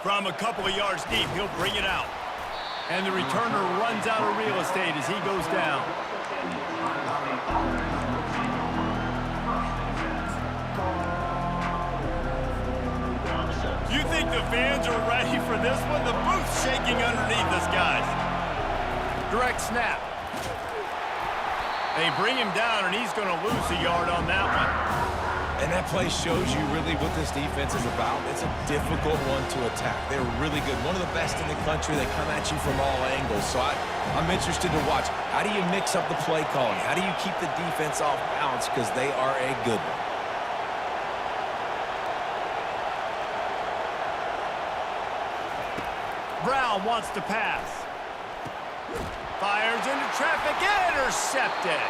From a couple of yards deep, he'll bring it out. And the returner runs out of real estate as he goes down. You think the fans are ready for this one? The booth's shaking underneath us, guys. Direct snap. They bring him down, and he's going to lose a yard on that one. And that play shows you really what this defense is about. It's a difficult one to attack. They're really good. One of the best in the country. They come at you from all angles. So I'm interested to watch. How do you mix up the play calling? How do you keep the defense off balance? Because they are a good one. Brown wants to pass. Fires into traffic, intercepted.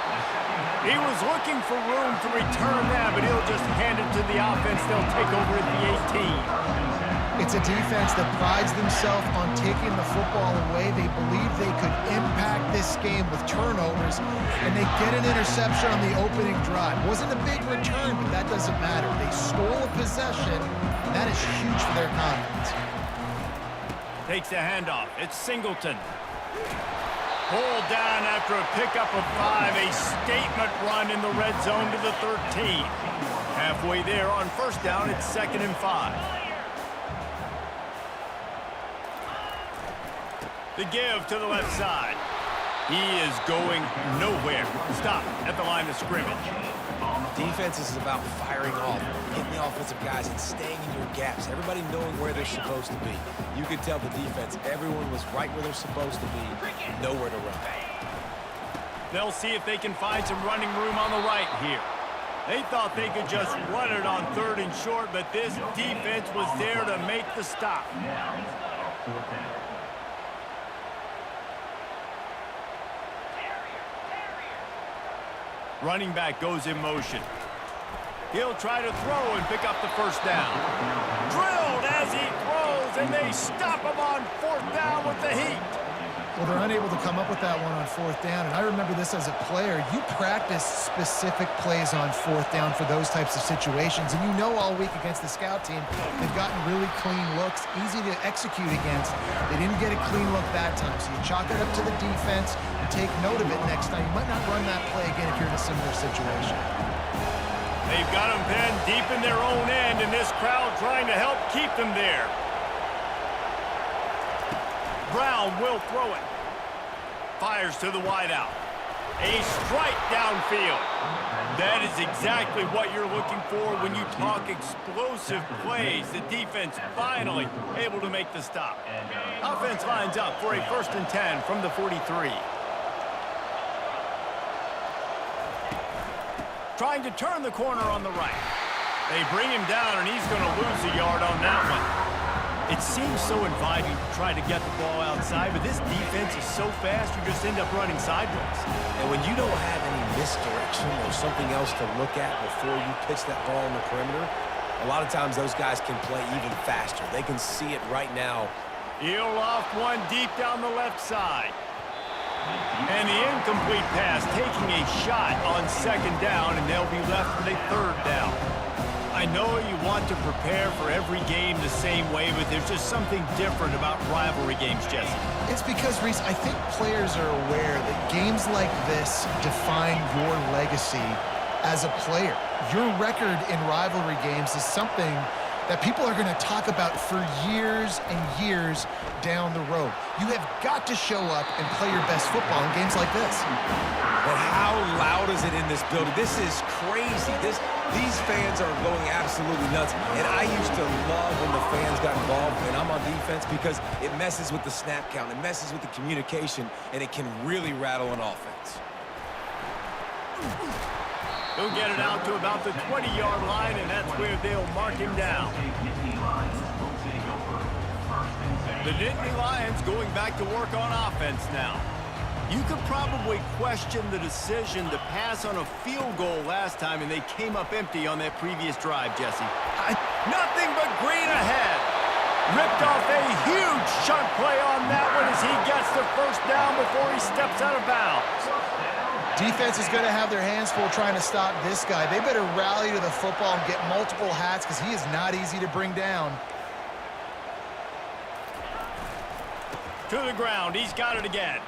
He was looking for room to return that, but he'll just hand it to the offense. They'll take over at the 18. It's a defense that prides themselves on taking the football away. They believe they could impact this game with turnovers, and they get an interception on the opening drive. Wasn't a big return, but that doesn't matter. They stole a possession, and that is huge for their confidence. Takes a handoff. It's Singleton. Pulled down after a pickup of 5. A statement run in the red zone to the 13. Halfway there on first down, it's 2nd and 5. The give to the left side. He is going nowhere. Stop at the line of scrimmage. Defense is about firing off, hitting the offensive guys, and staying in your gaps. Everybody knowing where they're supposed to be. You could tell the defense, everyone was right where they're supposed to be, nowhere to run. They'll see if they can find some running room on the right here. They thought they could just run it on 3rd and short, but this defense was there to make the stop. Running back goes in motion. He'll try to throw and pick up the first down. Drilled as he throws, and they stop him on 4th down with the heat. Well, they're unable to come up with that one on 4th down, and I remember this as a player. You practice specific plays on 4th down for those types of situations, and you know all week against the scout team, they've gotten really clean looks, easy to execute against. They didn't get a clean look that time, so you chalk it up to the defense and take note of it next time. You might not run that play again if you're in a similar situation. They've got them pinned deep in their own end, and this crowd trying to help keep them there. Brown will throw it. Fires to the wideout. A strike downfield. That is exactly what you're looking for when you talk explosive plays. The defense finally able to make the stop. Offense lines up for a 1st and 10 from the 43. Trying to turn the corner on the right. They bring him down, and he's going to lose a yard on that one. It seems so inviting to try to get the ball outside, but this defense is so fast, you just end up running sideways. And when you don't have any misdirection or something else to look at before you pitch that ball on the perimeter, a lot of times those guys can play even faster. They can see it right now. He'll loft one deep down the left side. And the incomplete pass taking a shot on 2nd down, and they'll be left with a 3rd down. I know you want to prepare for every game the same way, but there's just something different about rivalry games, Jesse. It's because, Reese, I think players are aware that games like this define your legacy as a player. Your record in rivalry games is something that people are going to talk about for years and years down the road. You have got to show up and play your best football in games like this. But how loud is it in this building? This is crazy. These fans are going absolutely nuts. And I used to love when the fans got involved when I'm on defense because it messes with the snap count. It messes with the communication, and it can really rattle an offense. He'll get it out to about the 20-yard line, and that's where they'll mark him down. The Nittany Lions going back to work on offense now. You could probably question the decision to pass on a field goal last time, and they came up empty on that previous drive, Jesse. Nothing but green ahead. Ripped off a huge chunk play on that one as he gets the 1st down before he steps out of bounds. Defense is going to have their hands full trying to stop this guy. They better rally to the football and get multiple hats because he is not easy to bring down. To the ground. He's got it again.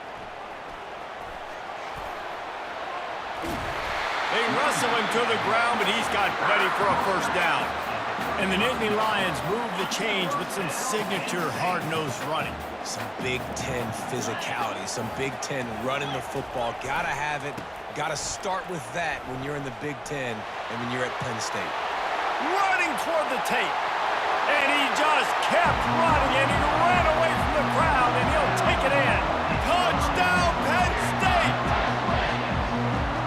They wrestle him to the ground, but he's got plenty for a first down. And the Nittany Lions move the change with some signature hard-nosed running. Some Big Ten physicality, some Big Ten running the football. Gotta have it. Gotta start with that when you're in the Big Ten and when you're at Penn State. Running toward the tape. And he just kept running, and he ran away from the crowd, and he'll take it in. Touchdown, Penn State!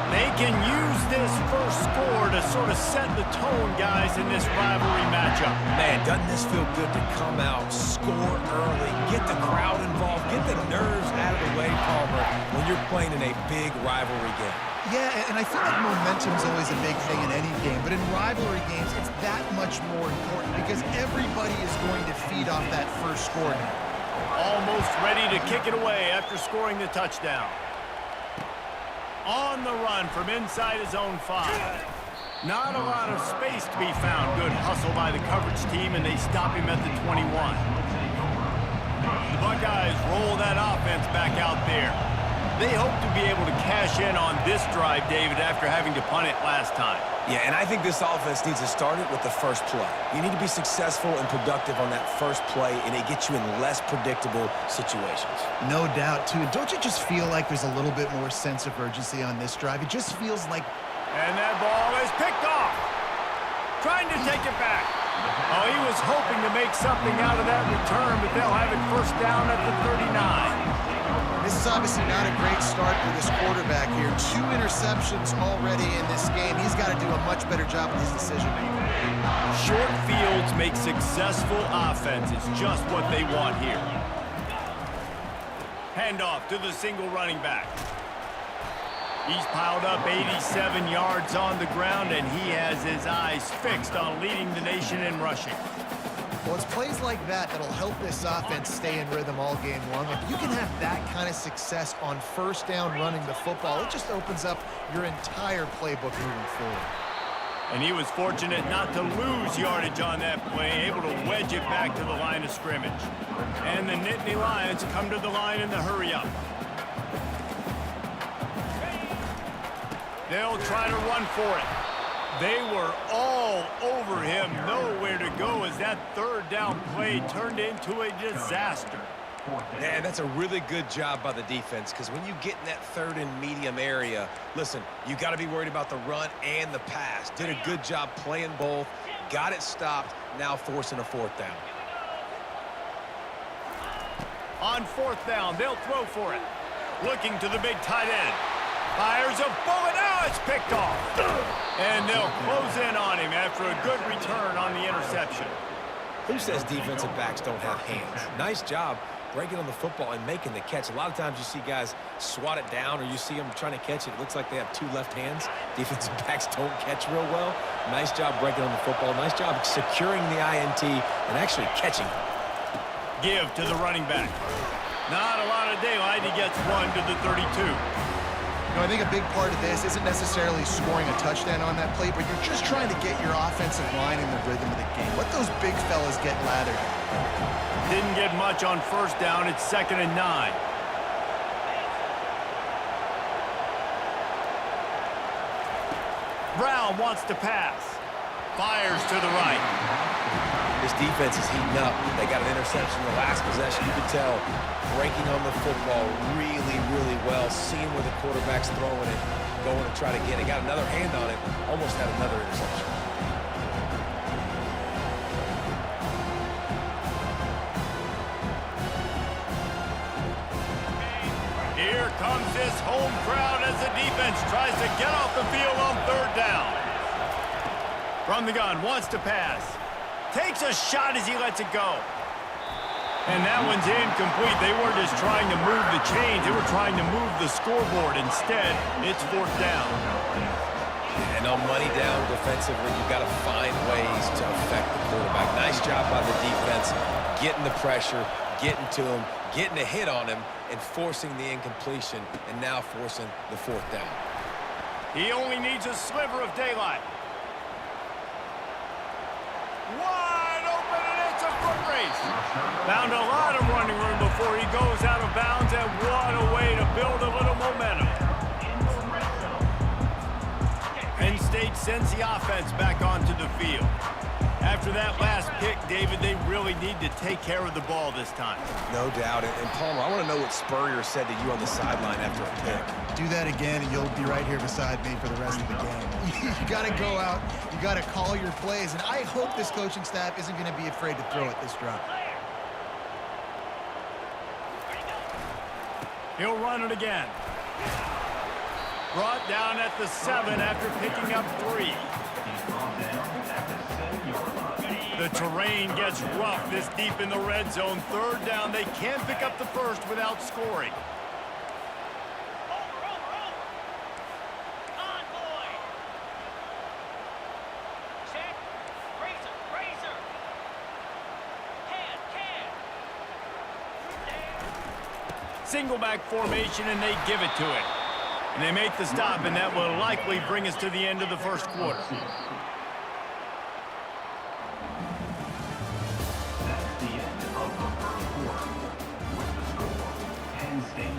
They can use this first score to sort of set the tone, guys, in this rivalry matchup. Man, doesn't this feel good to come out, score early, get the crowd involved, get the nerves out of the way, Palmer, when you're playing in a big rivalry game? Yeah, and I feel like momentum's always a big thing in any game, but in rivalry games, it's that much more important because everybody is going to feed off that first score now. Almost ready to kick it away after scoring the touchdown. On the run from inside his own 5. Not a lot of space to be found. Good hustle by the coverage team, and they stop him at the 21. The Buckeyes roll that offense back out there. They hope to be able to cash in on this drive, David, after having to punt it last time. Yeah, and I think this offense needs to start it with the first play. You need to be successful and productive on that first play, and it gets you in less predictable situations. No doubt, too. Don't you just feel like there's a little bit more sense of urgency on this drive? It just feels like... And that ball is picked off. Trying to take it back. Oh, he was hoping to make something out of that return, but they'll have it first down at the 39. This is obviously not a great start for this quarterback here. 2 interceptions already in this game. He's got to do a much better job with his decision-making. Short fields make successful offenses, just what they want here. Handoff to the single running back. He's piled up 87 yards on the ground, and he has his eyes fixed on leading the nation in rushing. Well, it's plays like that that'll help this offense stay in rhythm all game long. If you can have that kind of success on first down running the football, it just opens up your entire playbook moving forward. And he was fortunate not to lose yardage on that play, able to wedge it back to the line of scrimmage. And the Nittany Lions come to the line in the hurry-up. They'll try to run for it. They were all over him, nowhere to go as that third down play turned into a disaster. Man, that's a really good job by the defense because when you get in that third and medium area, listen, you got to be worried about the run and the pass. Did a good job playing both, got it stopped, now forcing a fourth down. On fourth down, they'll throw for it. Looking to the big tight end. Fires a bullet. Now it's picked off. And they'll close in on him after a good return on the interception. Who says defensive backs don't have hands? Nice job breaking on the football and making the catch. A lot of times you see guys swat it down or you see them trying to catch it. It looks like they have 2 left hands. Defensive backs don't catch real well. Nice job breaking on the football. Nice job securing the INT and actually catching it. Give to the running back. Not a lot of daylight. He gets 1 to the 32. You know, I think a big part of this isn't necessarily scoring a touchdown on that play, but you're just trying to get your offensive line in the rhythm of the game. Let those big fellas get lathered. Didn't get much on first down. It's 2nd and 9. Brown wants to pass. Fires to the right. This defense is heating up. They got an interception in the last possession. You can tell breaking on the football really, really well, seeing where the quarterback's throwing it, going to try to get it. Got another hand on it, almost had another interception. Here comes this home crowd as the defense tries to get off the field on third down. From the gun, wants to pass. Takes a shot as he lets it go. And that one's incomplete. They weren't just trying to move the chains. They were trying to move the scoreboard. Instead, it's fourth down. And on money down defensively, you've got to find ways to affect the quarterback. Nice job by the defense, getting the pressure, getting to him, getting a hit on him, and forcing the incompletion, and now forcing the fourth down. He only needs a sliver of daylight. Wide open, and it's a foot race. Found a lot of running room before he goes sends the offense back onto the field. After that last pick, David, they really need to take care of the ball this time. No doubt. And Palmer, I want to know what Spurrier said to you on the sideline after a pick. Do that again, and you'll be right here beside me for the rest of the game. You got to go out. You got to call your plays, and I hope this coaching staff isn't going to be afraid to throw it this drive. He'll run it again. Brought down at the 7 after picking up 3. The terrain gets rough this deep in the red zone. Third down, they can't pick up the first without scoring. Single back formation, and they give it to it. And they make the stop, and that will likely bring us to the end of the first quarter. That's the end of the first quarter. With the score, Penn State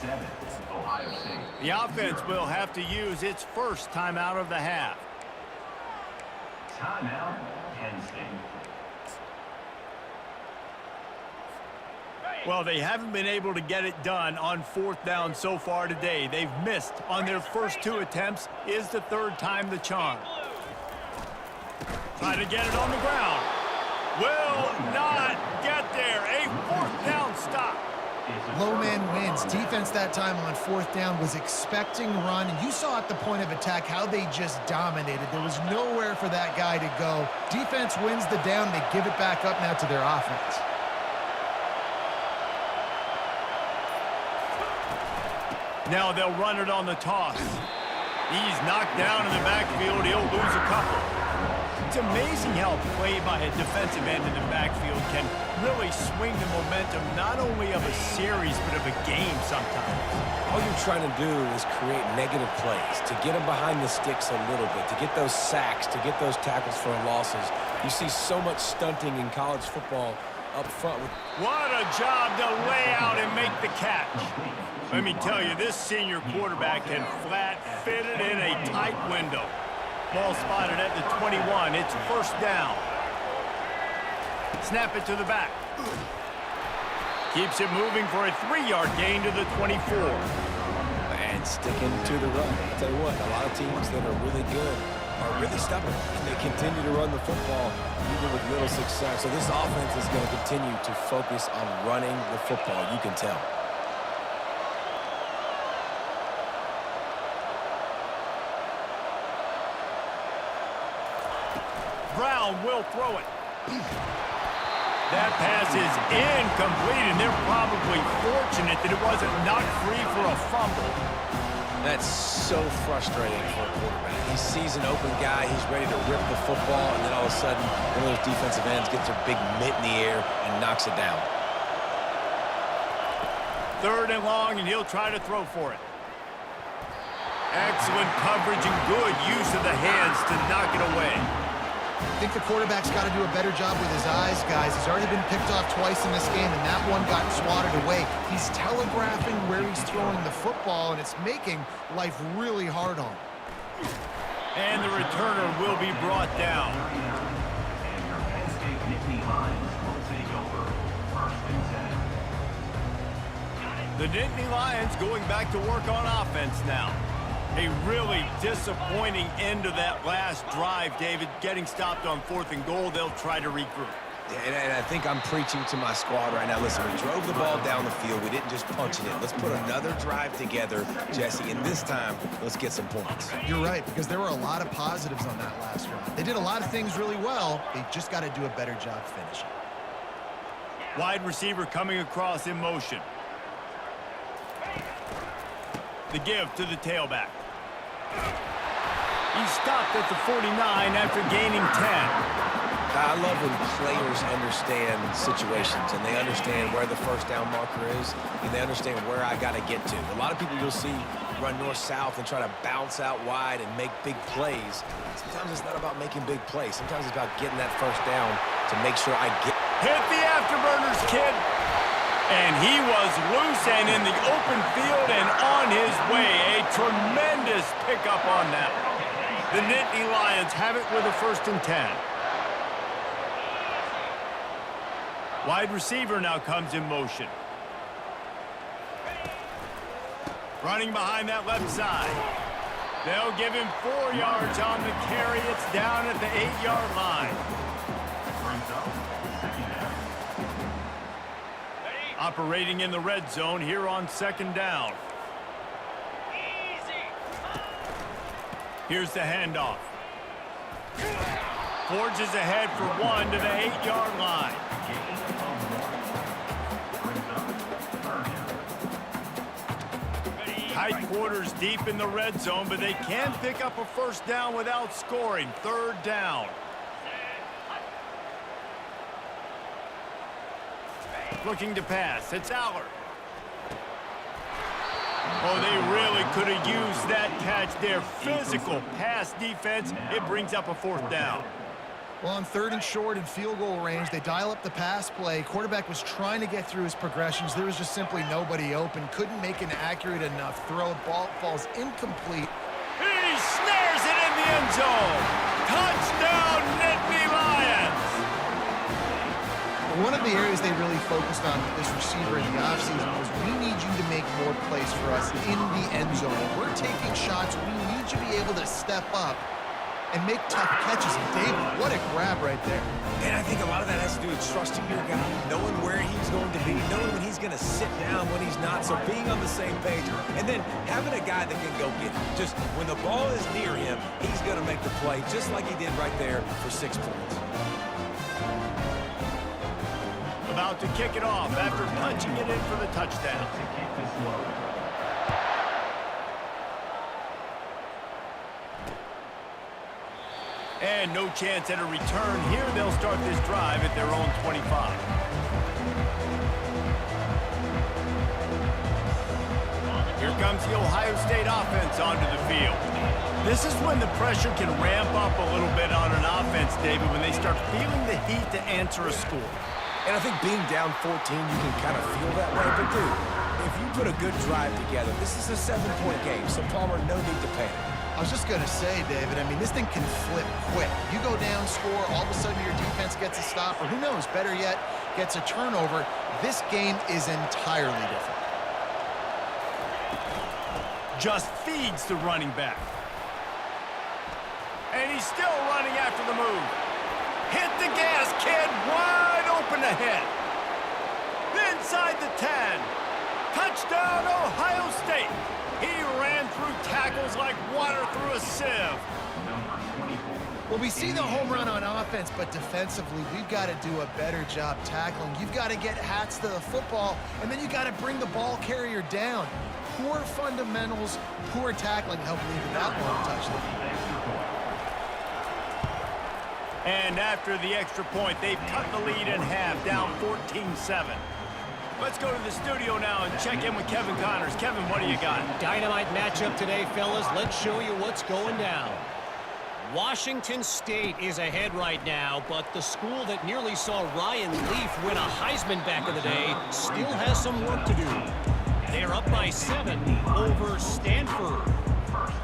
7, Ohio State. The offense will have to use its first timeout of the half. Timeout, Penn State. Well, they haven't been able to get it done on fourth down so far today. They've missed on their first 2 attempts. Is the third time the charm. Try to get it on the ground. Will not get there. A fourth down stop. Low man wins. Defense that time on fourth down was expecting run, and you saw at the point of attack how they just dominated. There was nowhere for that guy to go. Defense wins the down. They give it back up now to their offense. Now they'll run it on the toss. He's knocked down in the backfield. He'll lose a couple. It's amazing how play by a defensive end in the backfield can really swing the momentum not only of a series but of a game sometimes. All you're trying to do is create negative plays, to get them behind the sticks a little bit, to get those sacks, to get those tackles for losses. You see so much stunting in college football up front. What a job to lay out and make the catch. Let me tell you, this senior quarterback can flat fit it in a tight window. Ball spotted at the 21. It's first down. Snap it to the back. Keeps it moving for a 3-yard gain to the 24. And sticking to the run. I'll tell you what, a lot of teams that are really good are really stubborn, and they continue to run the football even with little success. So this offense is going to continue to focus on running the football. You can tell. Brown will throw it. That pass is incomplete, and they're probably fortunate that it wasn't knocked free for a fumble. That's so frustrating for a quarterback. He sees an open guy, he's ready to rip the football, and then all of a sudden, one of those defensive ends gets their big mitt in the air and knocks it down. Third and long, and he'll try to throw for it. Excellent coverage and good use of the hands to knock it away. I think the quarterback's got to do a better job with his eyes, guys. He's already been picked off twice in this game, and that one got swatted away. He's telegraphing where he's throwing the football, and it's making life really hard on him. And the returner will be brought down. And your Penn State Nittany Lions will take over first and 10. The Nittany Lions going back to work on offense now. A really disappointing end of that last drive, David. Getting stopped on 4th and goal, they'll try to regroup. And I think I'm preaching to my squad right now. Listen, we drove the ball down the field. We didn't just punch it in. Let's put another drive together, Jesse, and this time, let's get some points. You're right, because there were a lot of positives on that last drive. They did a lot of things really well. They just got to do a better job finishing. Wide receiver coming across in motion. The give to the tailback. He stopped at the 49 after gaining 10. I love when players understand situations and they understand where the first down marker is and they understand where I got to get to. A lot of people you'll see run north-south and try to bounce out wide and make big plays. Sometimes it's not about making big plays. Sometimes it's about getting that first down to make sure I get. Hit the afterburners, kid. And he was loose and in the open field and on his way. A tremendous pickup on that. The Nittany Lions have it with a 1st and 10. Wide receiver now comes in motion. Running behind that left side. They'll give him 4 yards on the carry. It's down at the 8-yard line. Brings up second down. Operating in the red zone here on 2nd down. Here's the handoff. Forges ahead for 1 to the 8-yard line. Tight quarters deep in the red zone, but they can pick up a 1st down without scoring. 3rd down. Looking to pass. It's Allard. Oh, they really could have used that catch there. Physical pass defense. It brings up a 4th down. Well, on 3rd and short and field goal range, they dial up the pass play. Quarterback was trying to get through his progressions. There was just simply nobody open. Couldn't make an accurate enough throw. Ball falls incomplete. He snares it in the end zone. Touchdown, Nittany Lions. One of the areas they really focused on with this receiver in the offseason was we need you to make more plays for us in the end zone. If we're taking shots, we need you to be able to step up and make tough catches. And David, what a grab right there. And I think a lot of that has to do with trusting your guy, knowing where he's going to be, knowing when he's going to sit down, when he's not, so being on the same page. And then having a guy that can go get it. Just when the ball is near him, he's going to make the play, just like he did right there for 6 points. About to kick it off after punching it in for the touchdown. To kick this low. And no chance at a return here. They'll start this drive at their own 25. Here comes the Ohio State offense onto the field. This is when the pressure can ramp up a little bit on an offense, David, when they start feeling the heat to answer a score. And I think being down 14, you can kind of feel that way. But, dude, if you put a good drive together, this is a 7-point game, so Palmer, no need to panic. I was just going to say, David, I mean, this thing can flip quick. You go down, score, all of a sudden your defense gets a stop, or who knows, better yet, gets a turnover. This game is entirely different. Just feeds the running back. And he's still running after the move. Hit the gas, kid. Wide open ahead. Inside the 10. Touchdown, Ohio State. He ran through tackles like water through a sieve. Number 24. Well, we see the home run on offense, but defensively, we've got to do a better job tackling. You've got to get hats to the football, and then you got to bring the ball carrier down. Poor fundamentals, poor tackling help lead to that long touchdown. And after the extra point, they've cut the lead in half, down 14-7. Let's go to the studio now and check in with Kevin Connors. Kevin, what do you got? Dynamite matchup today, fellas. Let's show you what's going down. Washington State is ahead right now, but the school that nearly saw Ryan Leaf win a Heisman back in the day still has some work to do. They're up by 7 over Stanford.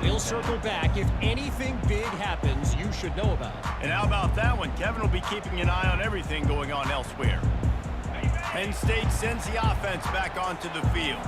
We'll circle back. If anything big happens, you should know about it. And how about that one? Kevin will be keeping an eye on everything going on elsewhere. Penn State sends the offense back onto the field.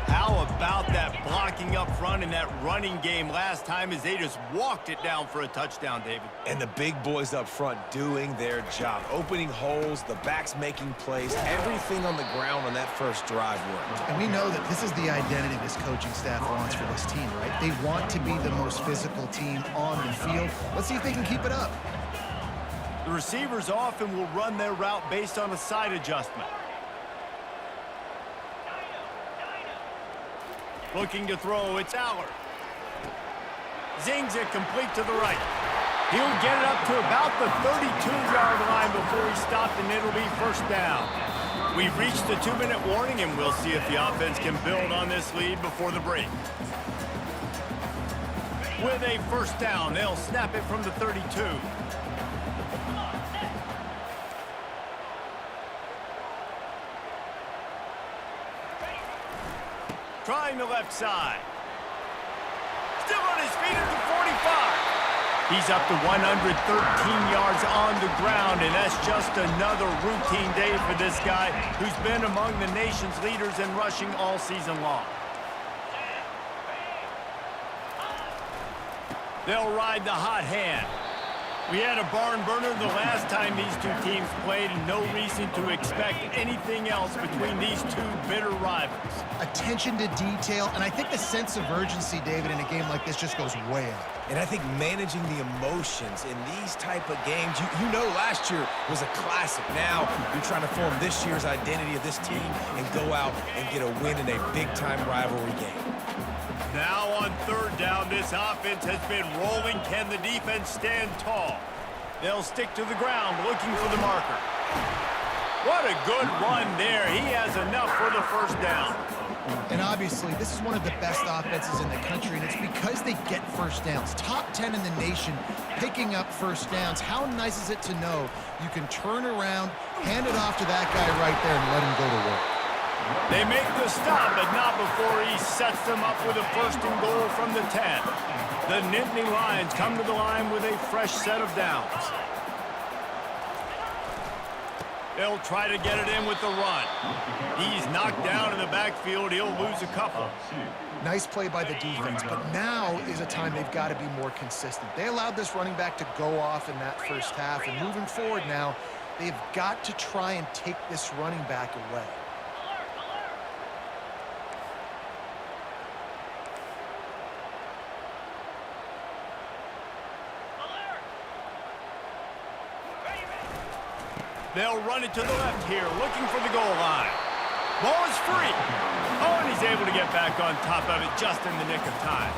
How about that blocking up front in that running game last time as they just walked it down for a touchdown, David? And the big boys up front doing their job, opening holes, the backs making plays, everything on the ground on that first drive worked. And we know that this is the identity this coaching staff wants for this team, right? They want to be the most physical team on the field. Let's see if they can keep it up. The receivers often will run their route based on a side adjustment. Looking to throw, it's Allard. Zings it complete to the right. He'll get it up to about the 32-yard line before he stopped, and it'll be 1st down. We've reached the 2-minute warning, and we'll see if the offense can build on this lead before the break. With a 1st down, they'll snap it from the 32. Trying the left side. Still on his feet at the 45. He's up to 113 yards on the ground, and that's just another routine day for this guy who's been among the nation's leaders in rushing all season long. They'll ride the hot hand. We had a barn burner the last time these two teams played, and no reason to expect anything else between these two bitter rivals. Attention to detail, and I think the sense of urgency, David, in a game like this just goes way up. And I think managing the emotions in these type of games, you know last year was a classic. Now you're trying to form this year's identity of this team and go out and get a win in a big-time rivalry game. Now on third down, this offense has been rolling. Can the defense stand tall? They'll stick to the ground looking for the marker. What a good run there. He has enough for the first down. And obviously, this is one of the best offenses in the country, and it's because they get first downs. Top 10 in the nation picking up first downs. How nice is it to know you can turn around, hand it off to that guy right there, and let him go to work? They make the stop, but not before he sets them up with a first and goal from the 10. The Nittany Lions come to the line with a fresh set of downs. They'll try to get it in with the run. He's knocked down in the backfield. He'll lose a couple. Nice play by the defense, but now is a time they've got to be more consistent. They allowed this running back to go off in that first half, and moving forward now, they've got to try and take this running back away. They'll run it to the left here, looking for the goal line. Ball is free. Oh, and he's able to get back on top of it just in the nick of time.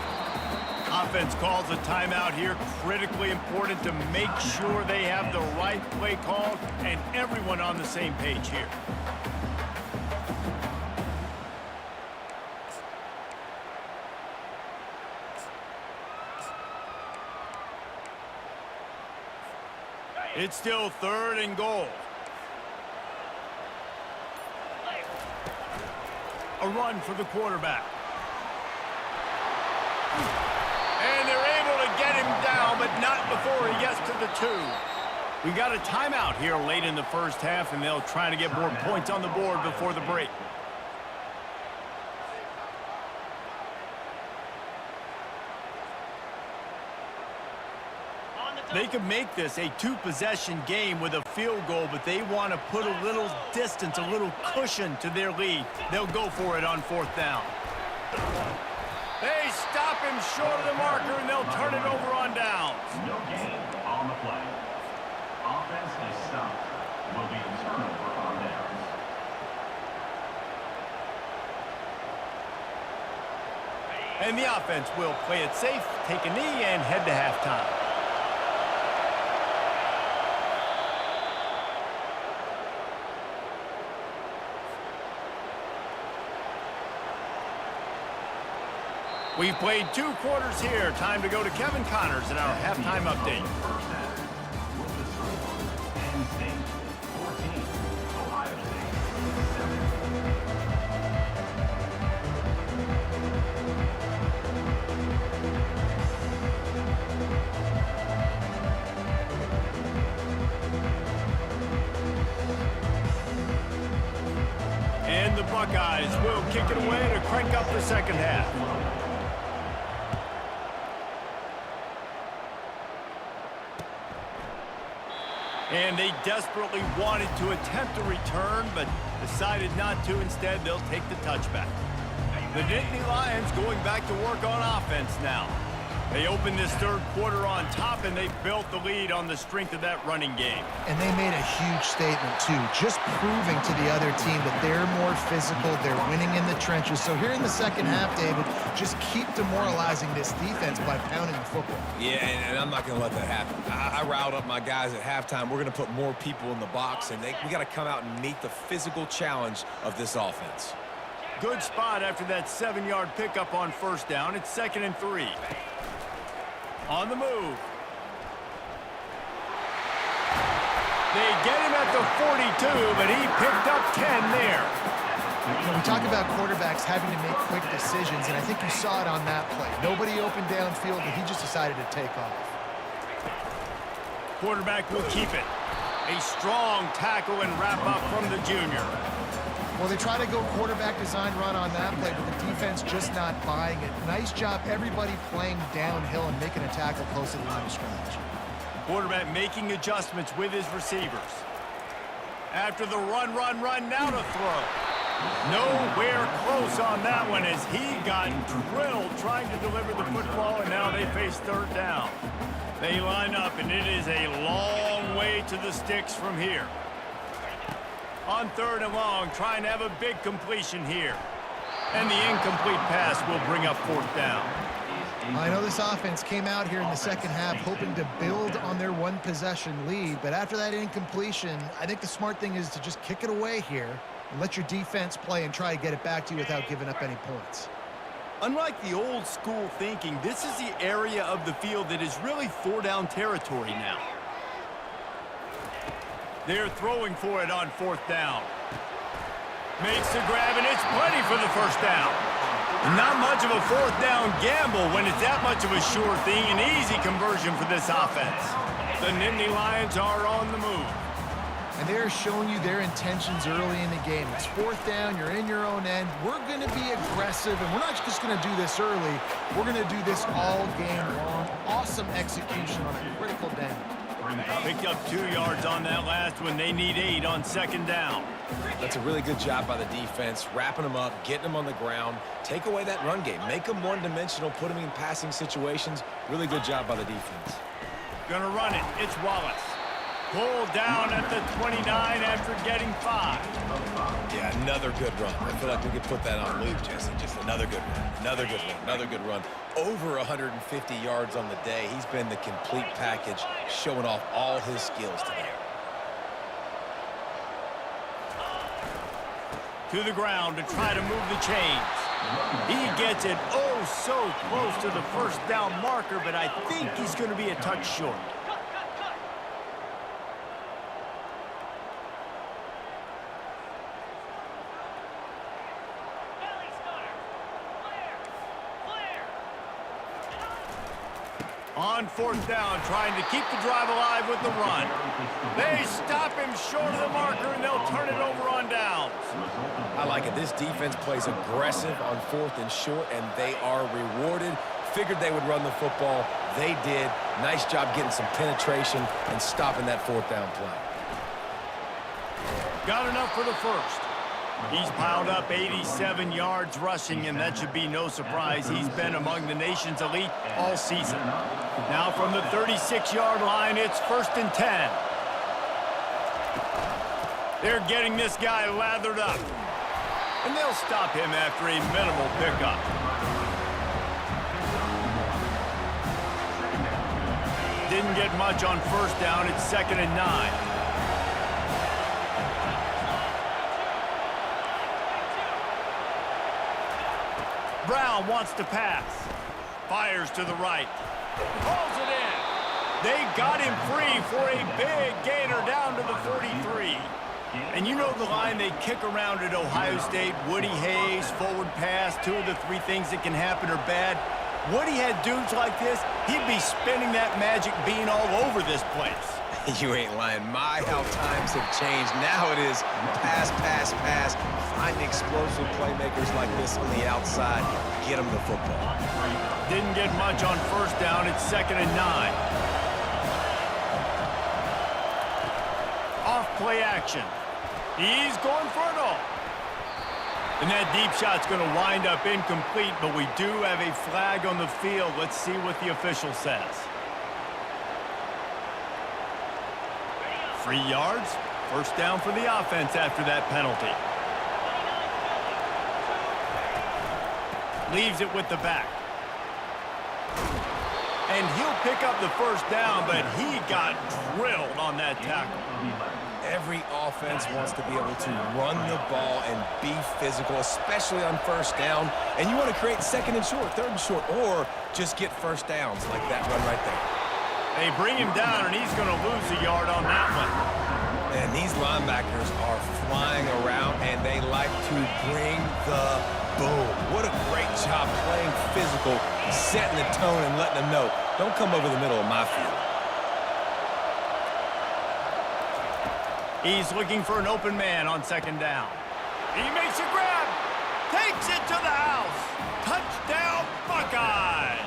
Offense calls a timeout here. Critically important to make sure they have the right play called and everyone on the same page here. It's still third and goal. A run for the quarterback. And they're able to get him down, but not before he gets to the 2. We got a timeout here late in the first half, and they'll try to get more points on the board before the break. They could make this a two-possession game with a field goal, but they want to put a little distance, a little cushion to their lead. They'll go for it on fourth down. They stop him short of the marker, and they'll turn it over on downs. No gain on the play. Offense is stopped. Will be a turnover on downs. And the offense will play it safe, take a knee, and head to halftime. We've played 2 quarters here. Time to go to Kevin Connors in our halftime update. First half. With the score, Penn State 14, Ohio State. And the Buckeyes will kick it away to crank up the second half. And they desperately wanted to attempt a return, but decided not to. Instead, they'll take the touchback. The Nittany Lions going back to work on offense now. They opened this third quarter on top, and they built the lead on the strength of that running game. And they made a huge statement, too, just proving to the other team that they're more physical, they're winning in the trenches. So here in the second half, David, just keep demoralizing this defense by pounding the football. Yeah, and I'm not going to let that happen. I riled up my guys at halftime. We're going to put more people in the box, and we got to come out and meet the physical challenge of this offense. Good spot after that 7-yard pickup on first down. It's 2nd and 3. On the move. They get him at the 42, but he picked up 10 there. We talk about quarterbacks having to make quick decisions, and I think you saw it on that play. Nobody opened downfield, but he just decided to take off. Quarterback will keep it. A strong tackle and wrap up from the junior. Well, they try to go quarterback design run on that play, but the defense just not buying it. Nice job, everybody playing downhill and making a tackle close to the line of scrimmage. Quarterback making adjustments with his receivers. After the run, now to throw. Nowhere close on that one as he got drilled trying to deliver the football, and now they face third down. They line up, and it is a long way to the sticks from here. On third and long, trying to have a big completion here. And the incomplete pass will bring up fourth down. I know this offense came out here in the second half hoping to build on their one-possession lead, but after that incompletion, I think the smart thing is to just kick it away here and let your defense play and try to get it back to you without giving up any points. Unlike the old school thinking, this is the area of the field that is really four-down territory now. They're throwing for it on fourth down. Makes the grab, and it's plenty for the first down. Not much of a fourth down gamble when it's that much of a sure thing. An easy conversion for this offense. The Nittany Lions are on the move. And they're showing you their intentions early in the game. It's fourth down, you're in your own end. We're going to be aggressive, and we're not just going to do this early. We're going to do this all game long. Awesome execution on a critical down. Picked up 2 yards on that last one. They need 8 on second down. That's a really good job by the defense, wrapping them up, getting them on the ground. Take away that run game. Make them one-dimensional, put them in passing situations. Really good job by the defense. Gonna run it. It's Wallace. Pulled down at the 29 after getting 5. Yeah, another good run. I feel like we could put that on loop, Jesse. Just another good run. Another good run. Another good run. Over 150 yards on the day. He's been the complete package, showing off all his skills today. To the ground to try to move the chains. He gets it oh so close to the first down marker, but I think he's going to be a touch short. On fourth down, trying to keep the drive alive with the run. They stop him short of the marker, and they'll turn it over on downs. I like it. This defense plays aggressive on fourth and short, and they are rewarded. Figured they would run the football. They did. Nice job getting some penetration and stopping that fourth down play. Got enough for the first. He's piled up 87 yards rushing, and that should be no surprise. He's been among the nation's elite all season. Now from the 36-yard line, it's 1st and 10. They're getting this guy lathered up. And they'll stop him after a minimal pickup. Didn't get much on first down. It's 2nd and 9. Brown wants to pass. Fires to the right. Pulls it in. They got him free for a big gainer down to the 43. And you know the line they kick around at Ohio State, Woody Hayes, forward pass, 2 of the 3 things that can happen are bad. Woody had dudes like this, he'd be spinning that magic bean all over this place. You ain't lying. My, how times have changed. Now it is pass, pass, pass. Find explosive playmakers like this on the outside. Get them the football. Didn't get much on first down. It's 2nd and 9. Off play action. He's going for it all. And that deep shot's going to wind up incomplete, but we do have a flag on the field. Let's see what the official says. 3 yards. First down for the offense after that penalty. Leaves it with the back. And he'll pick up the first down, but he got drilled on that tackle. Every offense wants to be able to run the ball and be physical, especially on first down. And you want to create 2nd and short, 3rd and short, or just get first downs like that run right there. They bring him down, and he's going to lose a yard on that one. And these linebackers are flying around, and they like to bring the boom. What a great job playing physical, setting the tone, and letting them know, don't come over the middle of my field. He's looking for an open man on second down. He makes a grab. Takes it to the house. Touchdown, Buckeyes.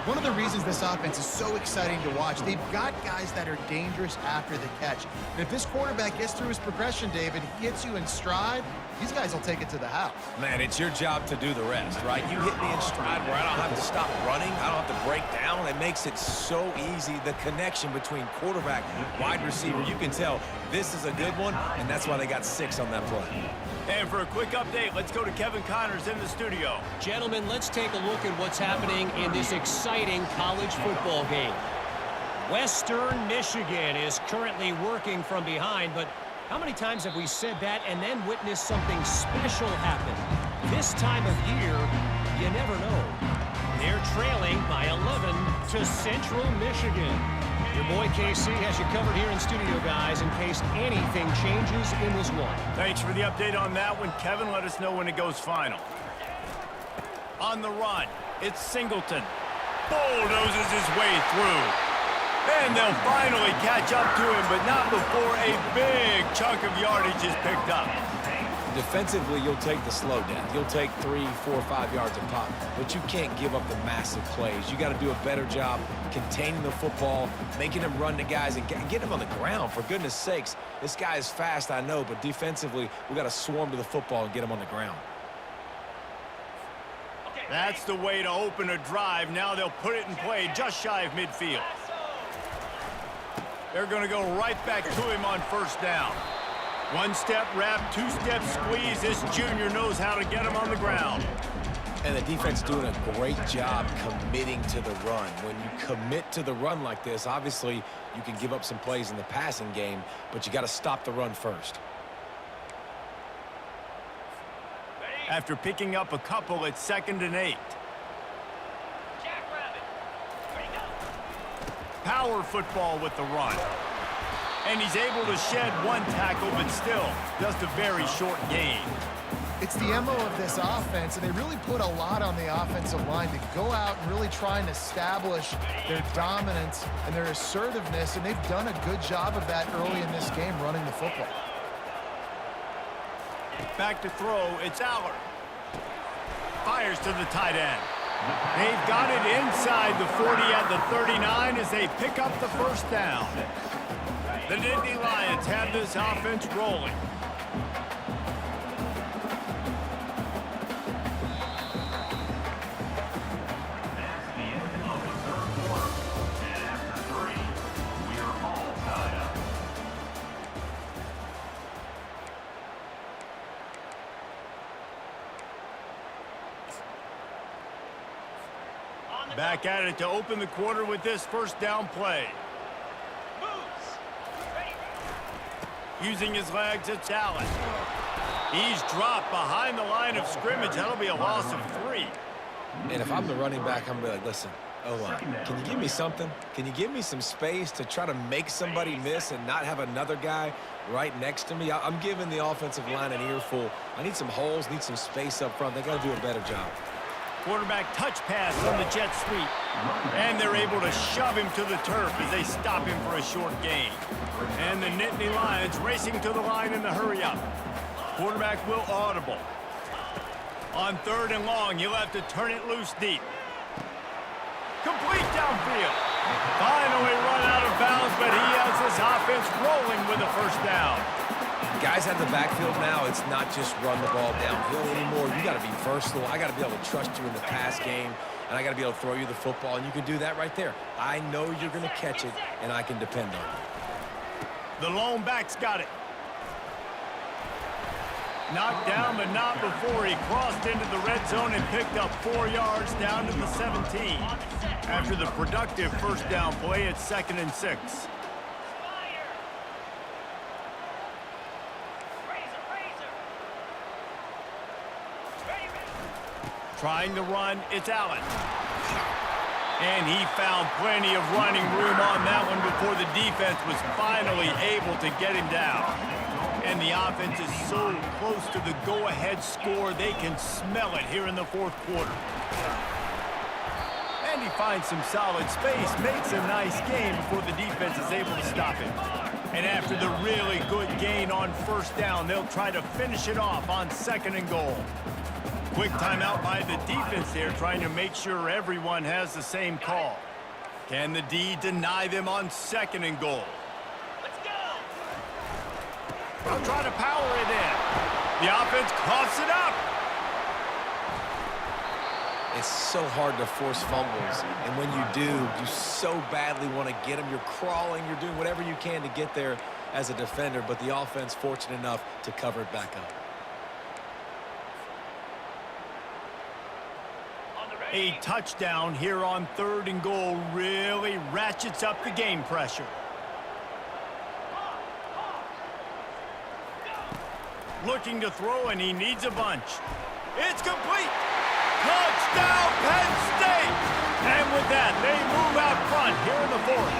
One of the reasons this offense is so exciting to watch, they've got guys that are dangerous after the catch. And if this quarterback gets through his progression, David, he hits you in stride, these guys will take it to the house. Man, it's your job to do the rest, right? You hit me in stride where I don't have to stop running. I don't have to break down. It makes it so easy. The connection between quarterback, wide receiver, you can tell this is a good one, and that's why they got 6 on that play. And for a quick update, let's go to Kevin Connors in the studio. Gentlemen, let's take a look at what's happening in this exciting college football game. Western Michigan is currently working from behind, but how many times have we said that and then witnessed something special happen? This time of year, you never know. They're trailing by 11 to Central Michigan. Your boy KC has you covered here in studio, guys, in case anything changes in this one. Thanks for the update on that one, Kevin. Let us know when it goes final. On the run, it's Singleton. Bulldozes his way through. And they'll finally catch up to him, but not before a big chunk of yardage is picked up. Defensively, you'll take the slow down. You'll take 3, 4, 5 yards a pop, but you can't give up the massive plays. You got to do a better job containing the football, making them run to guys, and get them on the ground. For goodness sakes, this guy is fast, I know, but defensively, we got to swarm to the football and get him on the ground. That's the way to open a drive. Now they'll put it in play just shy of midfield. They're going to go right back to him on first down. 1-step wrap, 2-step squeeze. This junior knows how to get him on the ground. And the defense doing a great job committing to the run. When you commit to the run like this, obviously you can give up some plays in the passing game, but you got to stop the run first. After picking up a couple at 2nd and 8. Power football with the run. And he's able to shed 1 tackle, but still just a very short gain. It's the MO of this offense, and they really put a lot on the offensive line to go out and really try and establish their dominance and their assertiveness, and they've done a good job of that early in this game running the football. Back to throw, it's Aller. Fires to the tight end. They've got it inside the 40 at the 39 as they pick up the first down. The Nittany Lions have this offense rolling. That's the end of the third quarter. And after 3, we're all tied up. Back at it to open the quarter with this first down play. Using his legs, it's Allen. He's dropped behind the line of scrimmage. That'll be a loss of 3. And if I'm the running back, I'm going to be like, listen, O-line, can you give me something? Can you give me some space to try to make somebody miss and not have another guy right next to me? I'm giving the offensive line an earful. I need some holes, need some space up front. They got to do a better job. Quarterback touch pass on the jet sweep. And they're able to shove him to the turf as they stop him for a short gain. And the Nittany Lions racing to the line in the hurry-up. Quarterback will audible. On 3rd and long, he'll have to turn it loose deep. Complete downfield. Finally run out of bounds, but he has this offense rolling with a first down. Guys have the backfield now. It's not just run the ball downhill anymore. You got to be versatile. I got to be able to trust you in the pass game, and I got to be able to throw you the football, and you can do that right there. I know you're going to catch it, and I can depend on you. The lone back's got it. Knocked down, but not before he crossed into the red zone and picked up 4 yards down to the 17. After the productive first down play, it's 2nd and 6. Trying to run, it's Allen. And he found plenty of running room on that one before the defense was finally able to get him down. And the offense is so close to the go-ahead score, they can smell it here in the 4th quarter. And he finds some solid space, makes a nice game before the defense is able to stop him. And after the really good gain on first down, they'll try to finish it off on 2nd and goal. Quick timeout by the defense there, trying to make sure everyone has the same call. Can the D deny them on 2nd and goal? Let's go! They'll try to power it in. The offense coughs it up. It's so hard to force fumbles, and when you do, you so badly want to get them. You're crawling, you're doing whatever you can to get there as a defender, but the offense fortunate enough to cover it back up. A touchdown here on 3rd and goal really ratchets up the game pressure. Looking to throw, and he needs a bunch. It's complete. Touchdown, Penn State! And with that, they move out front here in the 4th.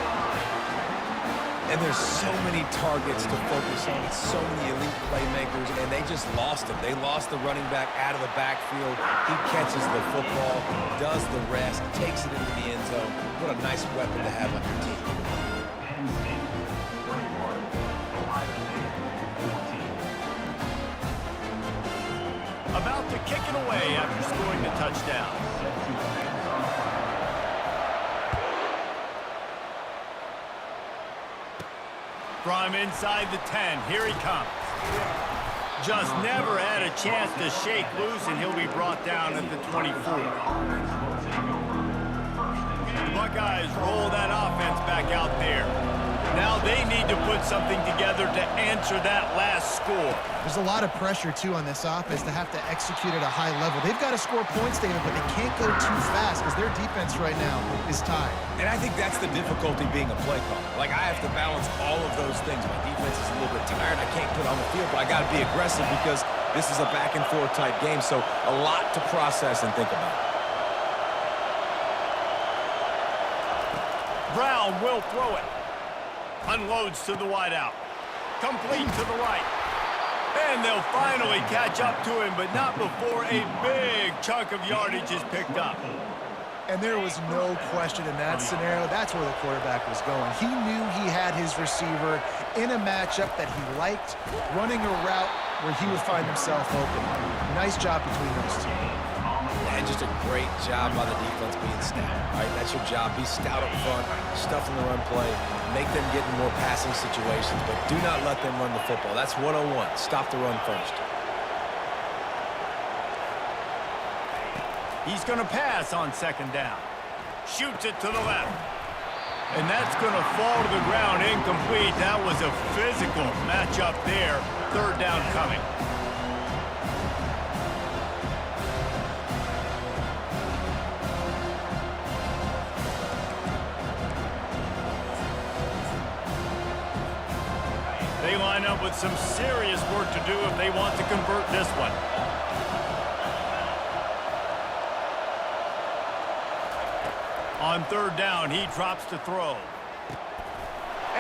And there's so many targets to focus on, so many elite playmakers, and they just lost him. They lost the running back out of the backfield. He catches the football, does the rest, takes it into the end zone. What a nice weapon to have on your team. Penn State 31, Ohio State 14. About to kick it away after scoring the touchdown. From inside the 10, here he comes. Just never had a chance to shake loose, and he'll be brought down at the 24. Buckeyes roll that offense back out there. Now they need to put something together to answer that last score. There's a lot of pressure, too, on this offense to have to execute at a high level. They've got to score points, David, but they can't go too fast because their defense right now is tied. And I think that's the difficulty being a play caller. Like, I have to balance all of those things. My defense is a little bit tired. I can't put on the field, but I got to be aggressive because this is a back-and-forth type game, so a lot to process and think about. Brown will throw it. Unloads to the wideout. Complete to the right. And they'll finally catch up to him, but not before a big chunk of yardage is picked up. And there was no question in that scenario. That's where the quarterback was going. He knew he had his receiver in a matchup that he liked, running a route where he would find himself open. Nice job between those two. And just a great job by the defense being stout. All right, that's your job. Be stout up front, stuff in the run play, make them get in more passing situations, but do not let them run the football. That's 101. Stop the run first. He's going to pass on 2nd down. Shoots it to the left. And that's going to fall to the ground incomplete. That was a physical matchup there. 3rd down coming. They line up with some serious work to do if they want to convert this one. On 3rd down, he drops to throw.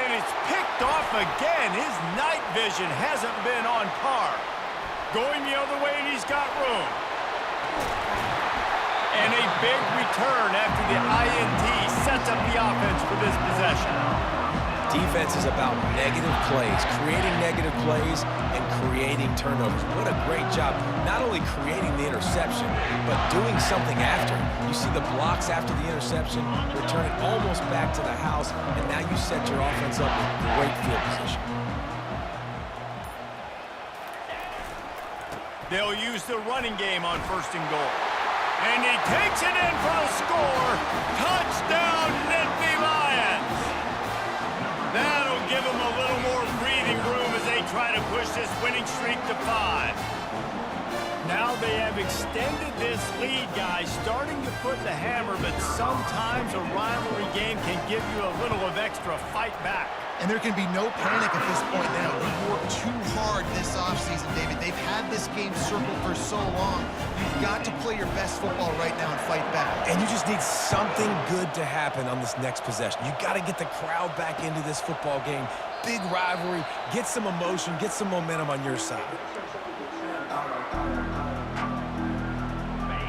And it's picked off again. His night vision hasn't been on par. Going the other way, and he's got room. And a big return after the INT sets up the offense for this possession. Defense is about negative plays, creating negative plays and creating turnovers. What a great job, not only creating the interception, but doing something after. You see the blocks after the interception, return it almost back to the house, and now you set your offense up with great field position. They'll use the running game on 1st and goal. And he takes it in for the score. Touchdown, Nittany Lions! That'll give them a little more breathing room as they try to push this winning streak to 5. Now they have extended this lead, guys, starting to put the hammer, but sometimes a rivalry game can give you a little of extra fight back. And there can be no panic at this point now. They've worked too hard this offseason, David. They've had this game circled for so long. You've got to play your best football right now and fight back. And you just need something good to happen on this next possession. You got to get the crowd back into this football game. Big rivalry. Get some emotion. Get some momentum on your side.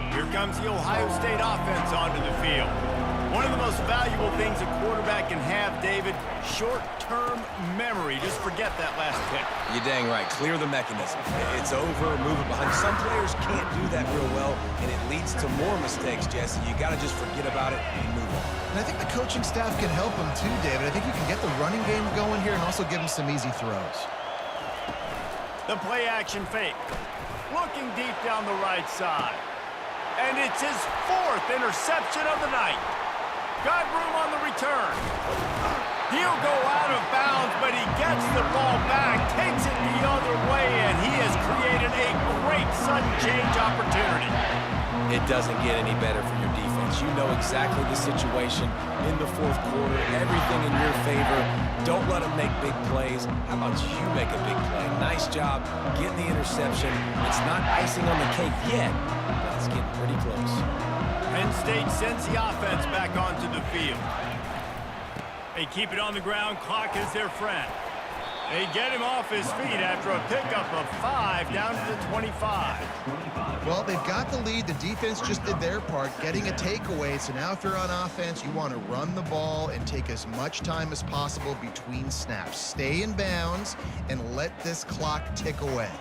Here comes the Ohio State offense onto the field. One of the most valuable things a quarterback can have, David, short-term memory. Just forget that last pick. You're dang right. Clear the mechanism. It's over, move it behind. Some players can't do that real well, and it leads to more mistakes, Jesse. You got to just forget about it and move on. And I think the coaching staff can help him too, David. I think you can get the running game going here and also give him some easy throws. The play-action fake. Looking deep down the right side. And it's his 4th interception of the night. Got room on the return. He'll go out of bounds, but he gets the ball back, takes it the other way, and he has created a great sudden change opportunity. It doesn't get any better for your defense. You know exactly the situation in the 4th quarter, everything in your favor. Don't let them make big plays. How about you make a big play? Nice job getting the interception. It's not icing on the cake yet, but it's getting pretty close. Penn State sends the offense back onto the field. They keep it on the ground. Clock is their friend. They get him off his feet after a pickup of 5 down to the 25. Well, they've got the lead. The defense just did their part, getting a takeaway. So now if you're on offense, you want to run the ball and take as much time as possible between snaps. Stay in bounds and let this clock tick away.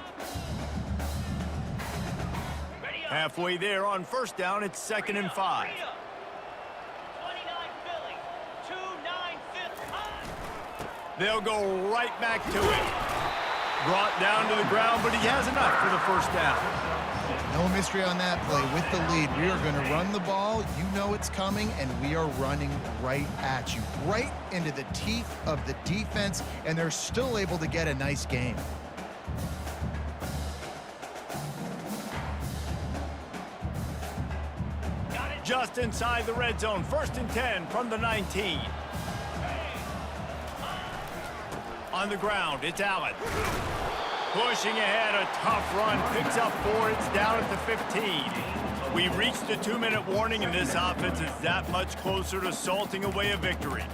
Halfway there on first down, it's 2nd and 5. They'll go right back to it. Brought down to the ground, but he has enough for the first down. No mystery on that play. With the lead, we are going to run the ball. You know it's coming, and we are running right at you, right into the teeth of the defense, and they're still able to get a nice game. Just inside the red zone, 1st and 10 from the 19. On the ground, it's Allen. Pushing ahead, a tough run, picks up 4, it's down at the 15. We reached the 2-minute warning, and this offense is that much closer to salting away a victory.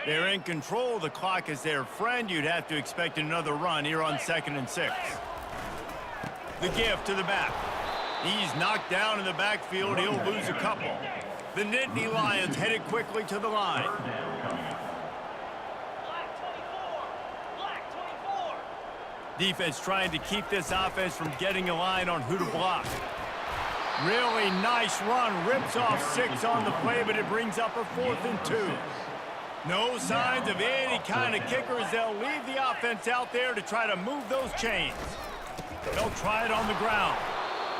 They're in control. The clock is their friend. You'd have to expect another run here on 2nd and 6. The gift to the back. He's knocked down in the backfield. He'll lose a couple. The Nittany Lions headed quickly to the line. Defense trying to keep this offense from getting a line on who to block. Really nice run. Rips off 6 on the play, but it brings up a 4th and 2. No signs of any kind of kickers. They'll leave the offense out there to try to move those chains. They'll try it on the ground.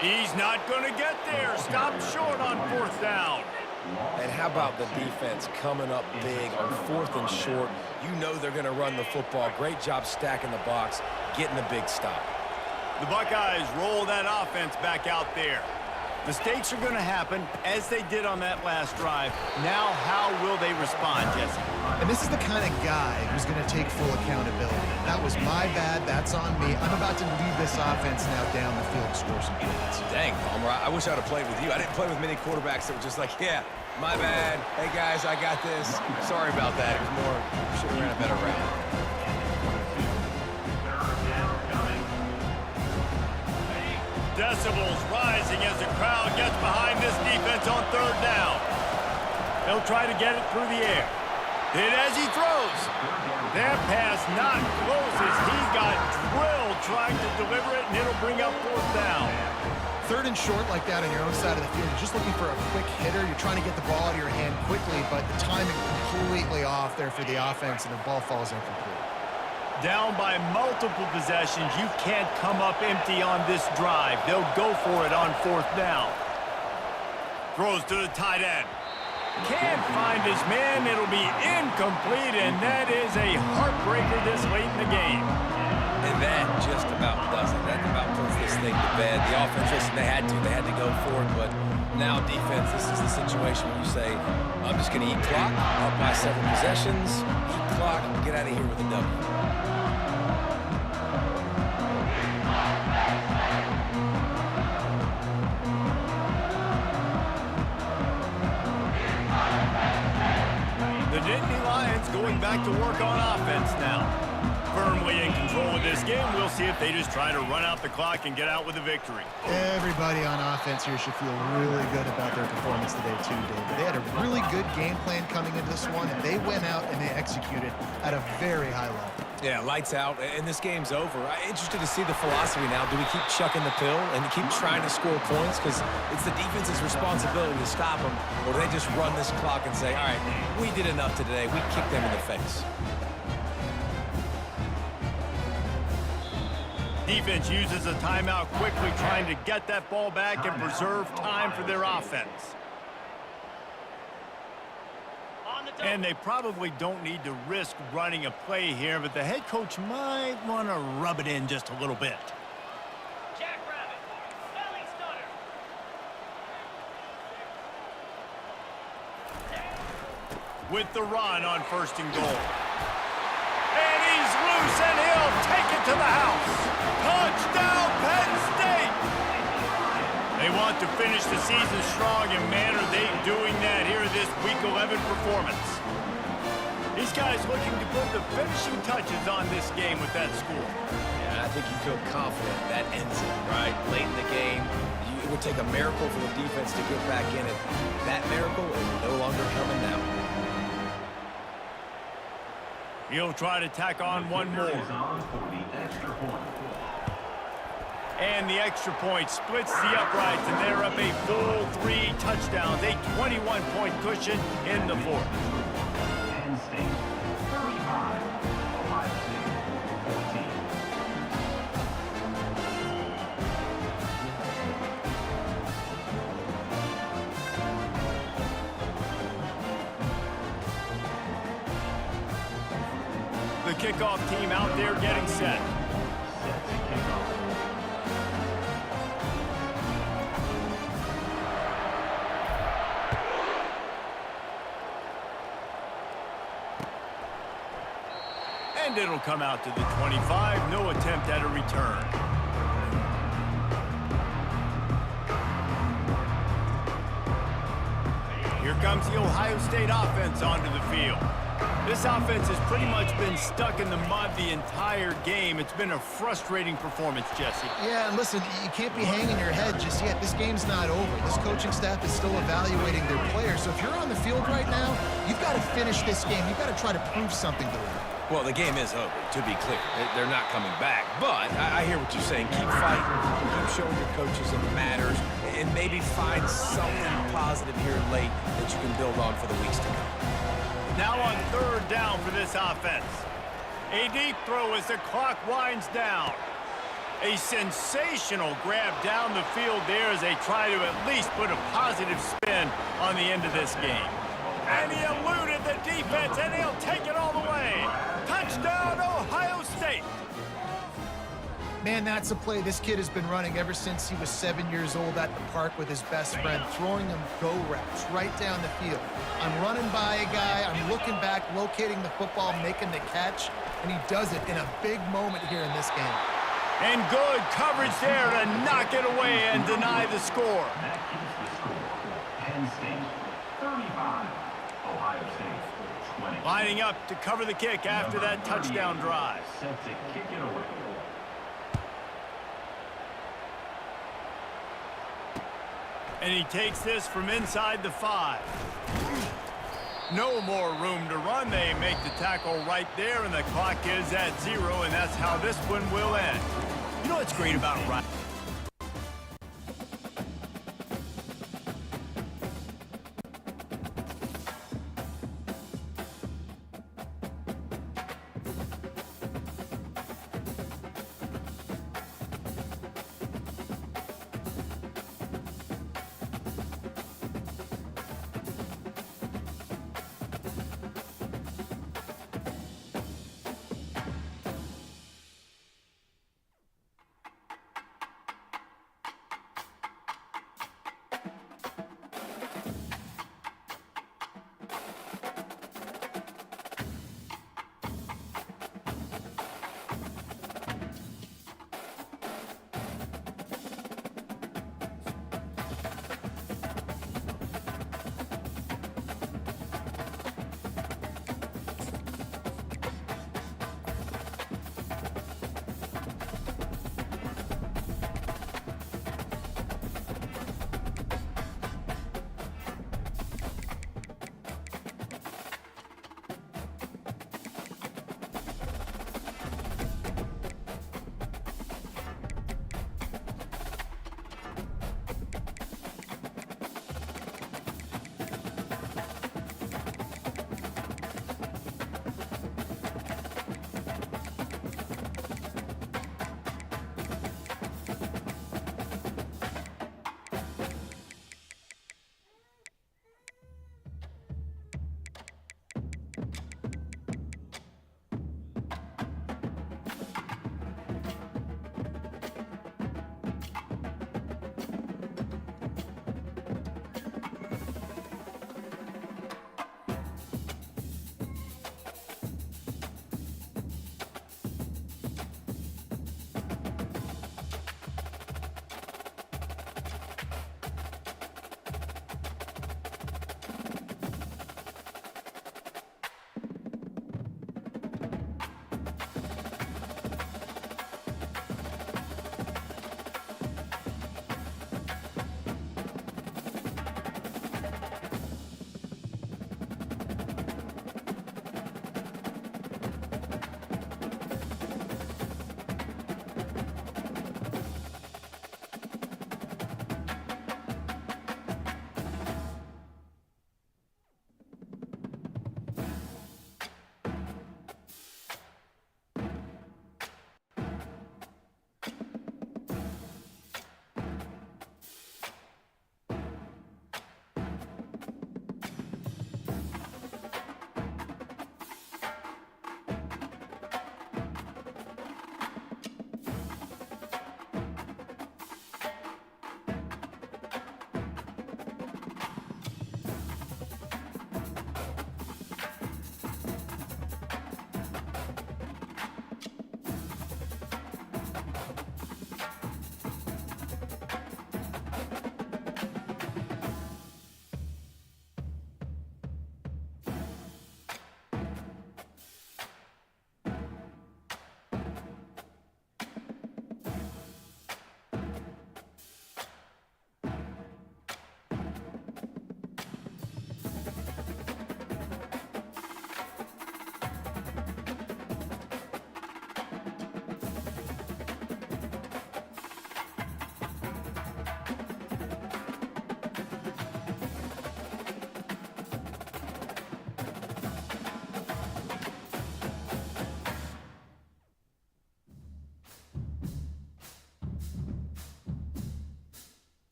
He's not going to get there. Stopped short on 4th down. And how about the defense coming up big on 4th and short? You know they're going to run the football. Great job stacking the box, getting a big stop. The Buckeyes roll that offense back out there. Mistakes are going to happen, as they did on that last drive. Now, how will they respond, Jesse? And this is the kind of guy who's going to take full accountability. That was my bad. That's on me. I'm about to lead this offense now down the field to score some points. Dang, Palmer, I wish I'd have played with you. I didn't play with many quarterbacks that were just like, yeah, my bad. Hey, guys, I got this. Sorry about that. It was more, should have ran a better route. Decibels rising as the crowd gets behind this defense on 3rd down. They'll try to get it through the air. Hit as he throws. That pass not close as he got drilled trying to deliver it, and it'll bring up 4th down. 3rd and short like that on your own side of the field. You're just looking for a quick hitter. You're trying to get the ball out of your hand quickly, but the timing completely off there for the offense, and the ball falls incomplete. Down by multiple possessions. You can't come up empty on this drive. They'll go for it on 4th down. Throws to the tight end. Can't find his man. It'll be incomplete, and that is a heartbreaker this late in the game. And that just about does it. That about puts this thing to bed. The offense, listen, they had to go for it, but now defense, this is the situation where you say, I'm just going to eat clock, up by several possessions, eat clock, get out of here with a W. back to work on offense now. Firmly in control of this game, we'll see if they just try to run out the clock and get out with a victory. Everybody on offense here should feel really good about their performance today too, David. They had a really good game plan coming into this one, and they went out and they executed at a very high level. Yeah, lights out, and this game's over. I'm interested to see the philosophy now. Do we keep chucking the pill and keep trying to score points? Because it's the defense's responsibility to stop them, or do they just run this clock and say, all right, we did enough today. We kicked them in the face. Defense uses a timeout quickly, trying to get that ball back and preserve time for their offense. And they probably don't need to risk running a play here, but the head coach might want to rub it in just a little bit. Jackrabbit, belly stunner. With the run on 1st and goal. And he's loose, and he'll take it to the house. Touchdown, Penn State! They want to finish the season strong, and man, are they doing that here in this Week 11 performance. These guys looking to put the finishing touches on this game with that score. Yeah, I think you feel confident that ends it, right? Late in the game, it would take a miracle for the defense to get back in it. That miracle is no longer coming now. He'll try to tack on one more. And the extra point splits the uprights, and they're up a full 3 touchdowns, a 21-point cushion in the 4th. Penn State 35, Ohio State 14. The kickoff team out there getting set. Set to kick off. And it'll come out to the 25. No attempt at a return. Here comes the Ohio State offense onto the field. This offense has pretty much been stuck in the mud the entire game. It's been a frustrating performance, Jesse. Yeah, and listen, you can't be hanging your head just yet. This game's not over. This coaching staff is still evaluating their players. So if you're on the field right now, you've got to finish this game. You've got to try to prove something to them. Well, the game is over, to be clear. They're not coming back. But I hear what you're saying. Keep fighting. Keep showing your coaches it matters. And maybe find something positive here late that you can build on for the weeks to come. Now on 3rd down for this offense. A deep throw as the clock winds down. A sensational grab down the field there as they try to at least put a positive spin on the end of this game. And he eluded the defense, and he'll take it all the way. Touchdown, Ohio State. Man, that's a play this kid has been running ever since he was 7 years old at the park with his best friend, throwing them go routes right down the field. I'm running by a guy, I'm looking back, locating the football, making the catch, and he does it in a big moment here in this game. And good coverage there to knock it away and deny the score. That keeps the score. Penn State 35, Ohio State 20. Lining up to cover the kick after that touchdown drive. Set to kick it away. And he takes this from inside the 5. No more room to run. They make the tackle right there, and the clock is at 0, and that's how this one will end. You know what's great about Ryan?